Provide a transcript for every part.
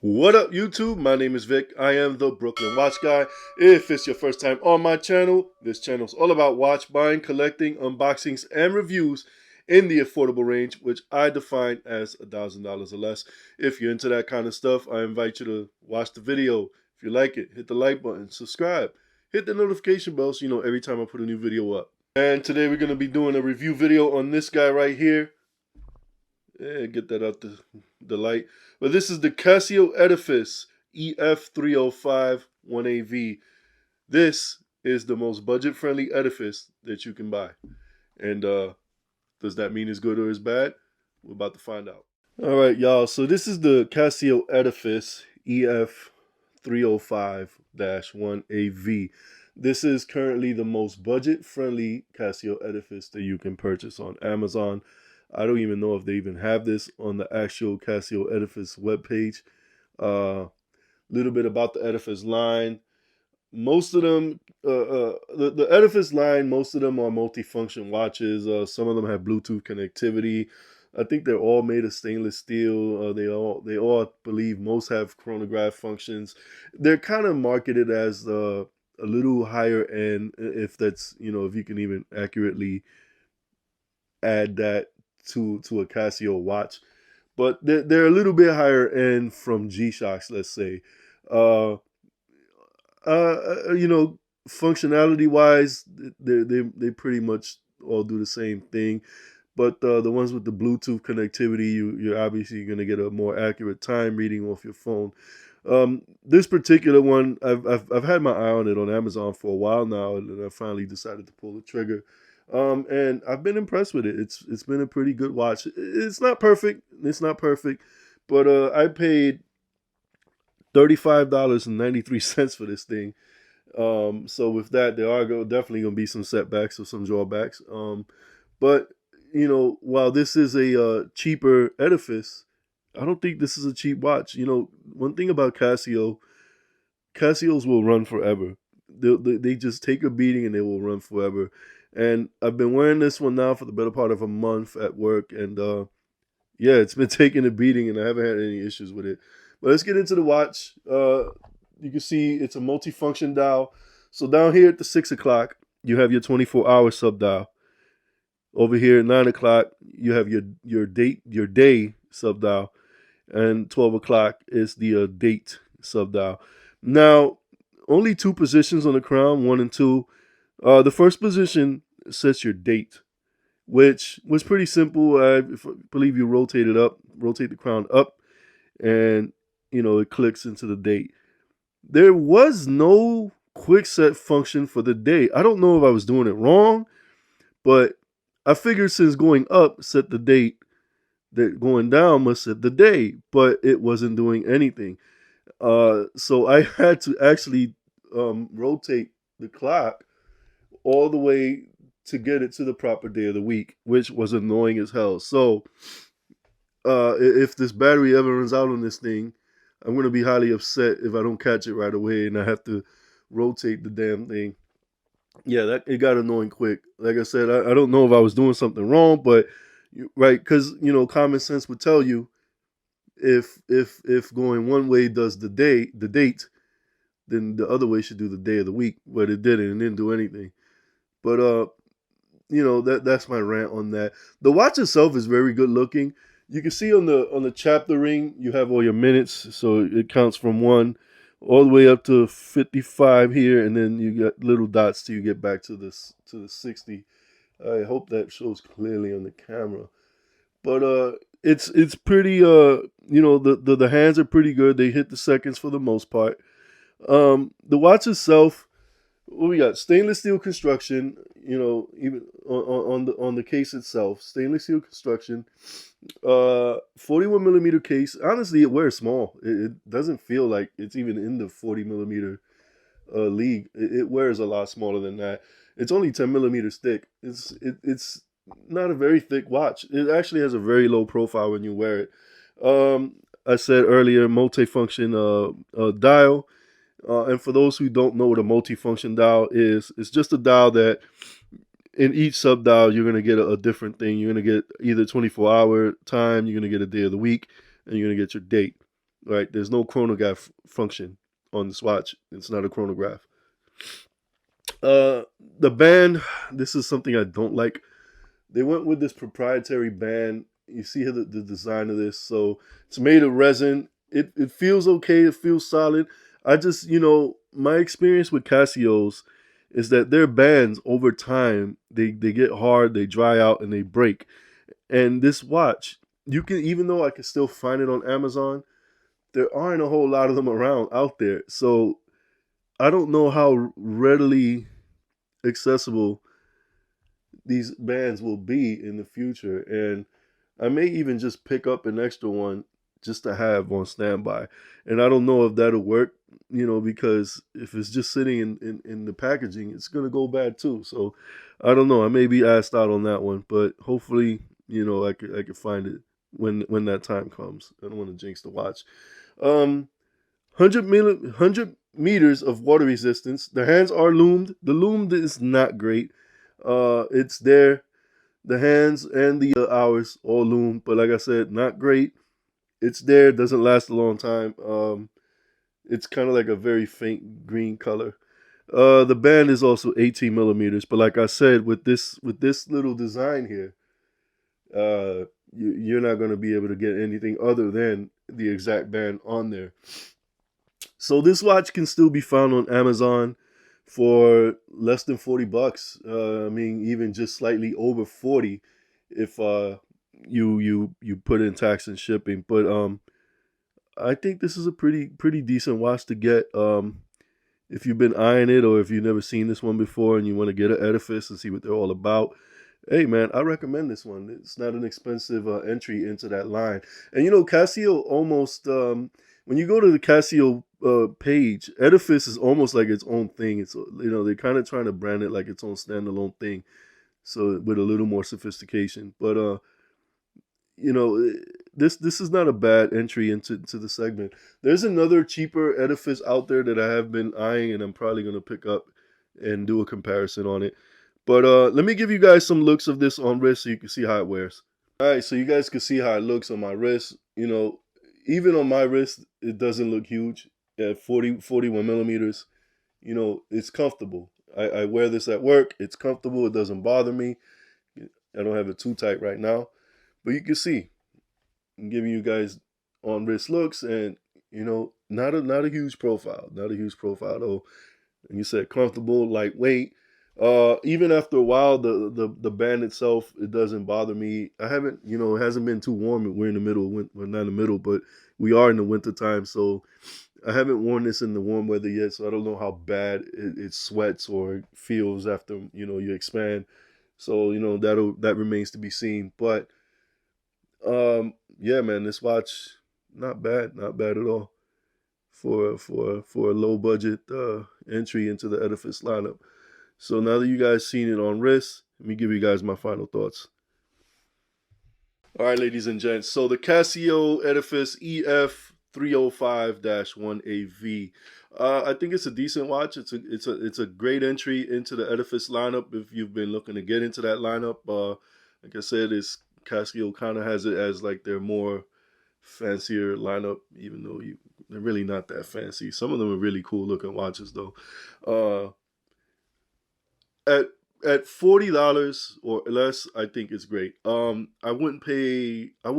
What up, YouTube? My name is Vic. I am the Brooklyn Watch Guy. If it's your first time on my channel, this channel is all about watch buying, collecting, unboxings, and reviews in the affordable range, which I define as $1,000 or less. If you're into that kind of stuff, I invite you to watch the video. If you like it, hit the like button, subscribe, hit the notification bell so you know every time I put a new video up. And today we're going to be doing a review video on this guy right here. Get that out the light. But this is the Casio Edifice EF305 1AV. This is the most budget-friendly edifice that you can buy. And does that mean it's good or it's bad? We're about to find out. All right, y'all. So this is the Casio Edifice EF305-1AV. This is currently the most budget-friendly Casio Edifice that you can purchase on Amazon. I don't even know if they even have this on the actual Casio Edifice webpage. Little bit about the Edifice line. Most of them, the Edifice line, most of them are multifunction watches. Some of them have Bluetooth connectivity. I think they're all made of stainless steel. They all, I believe, most have chronograph functions. They're kind of marketed as a little higher end, if that's, if you can even accurately add that to a Casio watch, but they're a little bit higher end from G-Shocks, let's say. Functionality wise, they pretty much all do the same thing. But the ones with the Bluetooth connectivity, you're obviously going to get a more accurate time reading off your phone. This particular one, I've had my eye on it on Amazon for a while now, and I finally decided to pull the trigger. And I've been impressed with it. It's been a pretty good watch. It's not perfect. But I paid $35.93 for this thing. So with that, there are definitely going to be some setbacks or some drawbacks. But while this is a cheaper edifice, I don't think this is a cheap watch. One thing about Casios will run forever. They just take a beating and they will run forever. And I've been wearing this one now for the better part of a month at work. And yeah, it's been taking a beating and I haven't had any issues with it. But let's get into the watch. You can see it's a multifunction dial. So down here at the 6 o'clock, you have your 24-hour sub dial. Over here at 9 o'clock, you have your day sub dial. And 12 o'clock is the date sub dial. Now, only two positions on the crown, 1 and 2. The first position sets your date, which was pretty simple. I believe you rotate the crown up, and it clicks into the date. There was no quick set function for the day. I don't know if I was doing it wrong, but I figured since going up set the date, that going down must set the day, but it wasn't doing anything. So I had to actually rotate the clock all the way to get it to the proper day of the week, which was annoying as hell. So if this battery ever runs out on this thing, I'm going to be highly upset if I don't catch it right away and I have to rotate the damn thing. Yeah, it got annoying quick. Like I said, I don't know if I was doing something wrong, but right, because common sense would tell you if going one way does the date, then the other way should do the day of the week, but it didn't do anything. But that's my rant on that. The watch itself is very good looking. You can see on the chapter ring, you have all your minutes, so it counts from 1 all the way up to 55 here, and then you got little dots till you get back to the 60. I hope that shows clearly on the camera. But it's pretty the hands are pretty good. They hit the seconds for the most part. The watch itself, what we got? Stainless steel construction, even on the case itself, stainless steel construction. 41 millimeter case. Honestly, it wears small. It doesn't feel like it's even in the 40 millimeter league. It wears a lot smaller than that. It's only 10 millimeters thick. It's not a very thick watch. It actually has a very low profile when you wear it. I said earlier, multifunction dial. And for those who don't know what a multifunction dial is, it's just a dial that in each sub dial, you're going to get a different thing. You're going to get either 24-hour time, you're going to get a day of the week, and you're going to get your date. right? There's no chronograph function on this watch. It's not a chronograph. The band, this is something I don't like. They went with this proprietary band. You see the design of this. So it's made of resin. It feels okay. It feels solid. I just, my experience with Casios is that their bands over time, they get hard, they dry out, and they break. And this watch, you can, even though I can still find it on Amazon, there aren't a whole lot of them around out there. So I don't know how readily accessible these bands will be in the future. And I may even just pick up an extra one just to have on standby. And I don't know if that'll work, because if it's just sitting in the packaging, it's going to go bad too. So I don't know. I may be asked out on that one, but hopefully, I could find it when that time comes. I don't want to jinx the watch. 100 meters of water resistance. The hands are loomed. The loomed is not great. It's there. The hands and the hours all loomed, but like I said, not great. It's there. Doesn't last a long time. It's kind of like a very faint green color. The band is also 18 millimeters, but like I said, with this little design here, you're not going to be able to get anything other than the exact band on there. So this watch can still be found on Amazon for less than $40. I mean, even just slightly over 40 if you put in tax and shipping. But I think this is a pretty decent watch to get. If you've been eyeing it, or if you've never seen this one before and you want to get an Edifice and see what they're all about, hey man, I recommend this one. It's not an expensive entry into that line. And Casio almost, when you go to the Casio page, Edifice is almost like its own thing. It's, they're kind of trying to brand it like its own standalone thing, so with a little more sophistication. But this is not a bad entry into the segment. There's another cheaper Edifice out there that I have been eyeing, and I'm probably going to pick up and do a comparison on it. But let me give you guys some looks of this on wrist so you can see how it wears. All right, so you guys can see how it looks on my wrist. Even on my wrist, it doesn't look huge at 41 millimeters. It's comfortable. I wear this at work. It's comfortable. It doesn't bother me. I don't have it too tight right now. But you can see, I'm giving you guys on wrist looks, and not a huge profile. Not a huge profile though. And you said comfortable, lightweight. Even after a while, the band itself, it doesn't bother me. I haven't, it hasn't been too warm. We're in the middle, we're not in the middle, but we are in the winter time. So I haven't worn this in the warm weather yet. So I don't know how bad it sweats or feels after, you expand. So, that remains to be seen. But, yeah, man, this watch, not bad at all for a low budget, entry into the Edifice lineup. So now that you guys seen it on wrist, let me give you guys my final thoughts. All right, ladies and gents. So the Casio Edifice EF 305-1AV. I think it's a decent watch. It's a great entry into the Edifice lineup if you've been looking to get into that lineup. Like I said, Casio kind of has it as like their more fancier lineup, even though they're really not that fancy. Some of them are really cool looking watches though. At $40 or less, I think it's great. I wouldn't pay a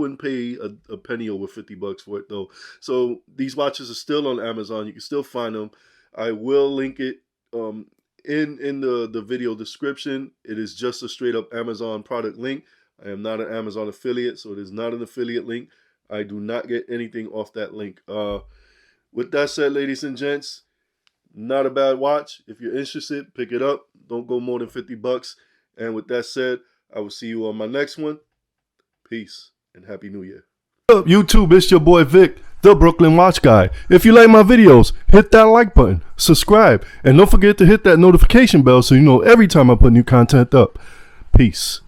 penny over $50 for it though. So these watches are still on Amazon. You can still find them. I will link it in the video description. It is just a straight up Amazon product link. I am not an Amazon affiliate, so it is not an affiliate link. I do not get anything off that link. With that said, ladies and gents, not a bad watch. If you're interested, pick it up. Don't go more than $50. And with that said, I will see you on my next one. Peace and Happy New Year. What's up, YouTube? It's your boy Vic, the Brooklyn Watch Guy. If you like my videos, hit that like button, subscribe, and don't forget to hit that notification bell so you know every time I put new content up. Peace.